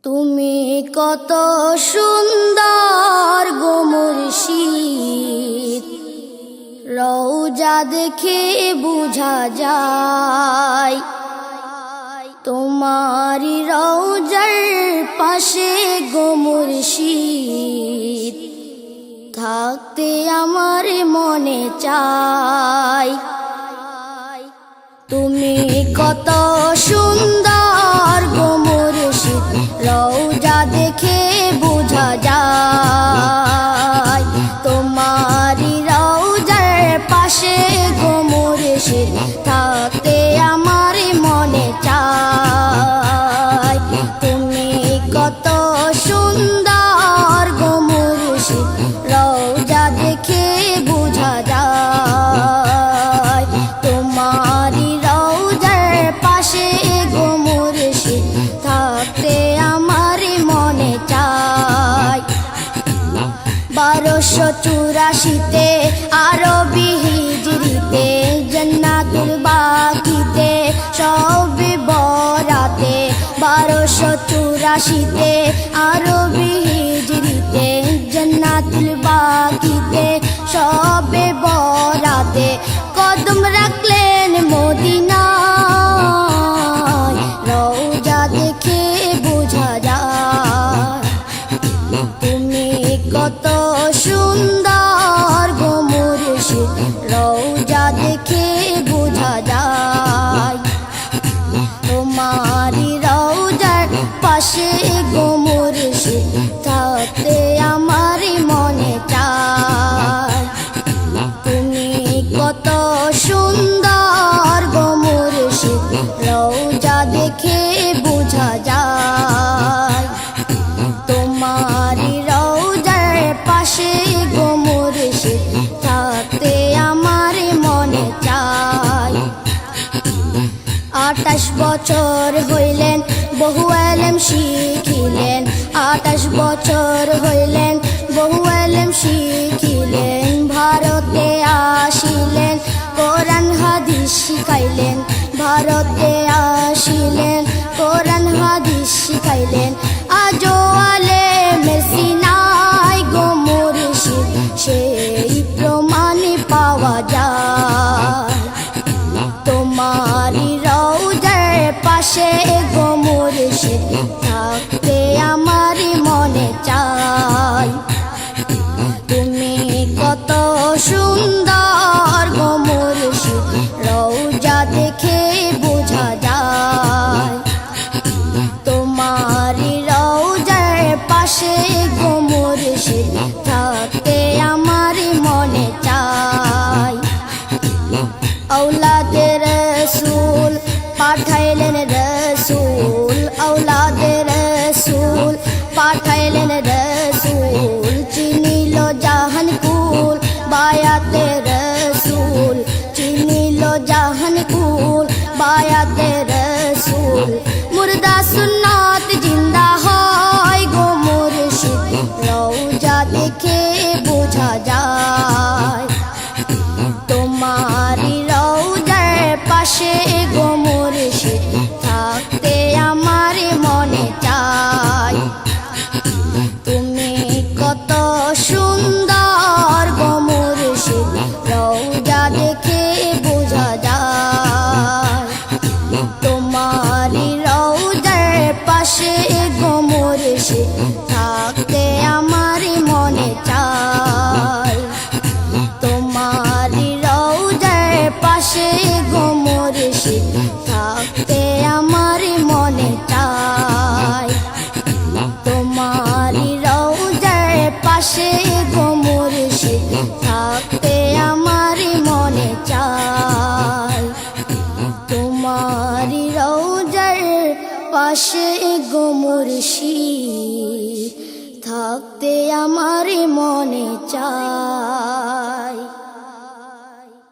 তুমি কত সুন্দর গো মুর্শিদ, রওজা দেখে বুঝা যায়। তোমারি রওজার পাশে গো মুর্শিদ, থাকতে আমার মনে চায়। তুমি কত সুন্দর গো মুর্শিদ, রওজা দেখে বুঝা যায়। তোমারি রওজার পাশে গো মুর্শিদ, থাকতে আমার মনে চায়। তুমি কত সুন্দর গো মুর্শিদ, রওজা দেখে বুঝা যায়। তোমারি রওজার পাশে গো মুর্শিদ, থাকতে আমার মনে চায়। 1284 আরবি হিজরিতে, জান্নাতুল বাকিতে শবে বরাতে। 1284 আরবি হিজরিতে, জান্নাতুল বাকিতে শবে বরাতে। কদম রাখলেন মদিনায়, রওজা দেখে বুঝা যায়। তুমি কত সুন্দর গো মুর্শিদ, রওজা দেখে বুঝা যায়। তোমারি রওজার পাশে গো মুর্শিদ, থাকতে আমার মনে চায়। তুমি কত সুন্দর গো মুর্শিদ, রওজা দেখে বুঝা যায়। তোমারি রওজার পাশে গো মুর্শিদ, থাকতে আমার মনে চায়। 28 বছর হইলেন বহু এলেম শিখিলেন। 28 বছর হইলেন বহু এলেম শিখিলেন। ভারতে আসিলেন কোরআন হাদিস শিখাইলেন। ভারতে আসিলেন কোরআন হাদিস শিখাইলেন। আজো আলেমের সিনায় গো মুর্শিদ, সেই প্রমাণ পাওয়া যায়। তোমারি রওজার পাশে গো মুর্শিদ, থাকতে আমার মনে চায়। তুমি কত সুন্দর গো মুর্শিদ, রওজা দেখে বুঝা যায়। তোমারি রওজার পাশে গো মুর্শিদ, থাকতে আমার মনে চায়। औलादे रसूल पाठाइलेन रसूल, औलादे रसूल पाठाइलेन रसूल। चिनिल জাহান কুল বায়াতে রসুল, চিনিল জাহান কুল বায়াতে রসুল। মুর্দা সুন্নাত জিন্দা হয় গো মুর্শিদ, রওজা দেখে বুঝা যায়। তোমারি রওজার পাশে গো মুর্শিদ, থাকতে আমার মনে চায়। তুমি কত সুন্দর গো মুর্শিদ, রওজা দেখে বুঝা যায়। তোমারি রওজার পাশে গো মুর্শিদ, থাকতে আমার মনে চায়। তোমারি রওজার পাশে গো মুর্শিদ, থাকতে আমার মনে চায়। তোমারি রওজার পাশে গো মুর্শিদ, থাকতে আমার মনে চায়। তোমারি রওজার পাশে গো মুর্শিদ, থাকতে আমার মনে চায়।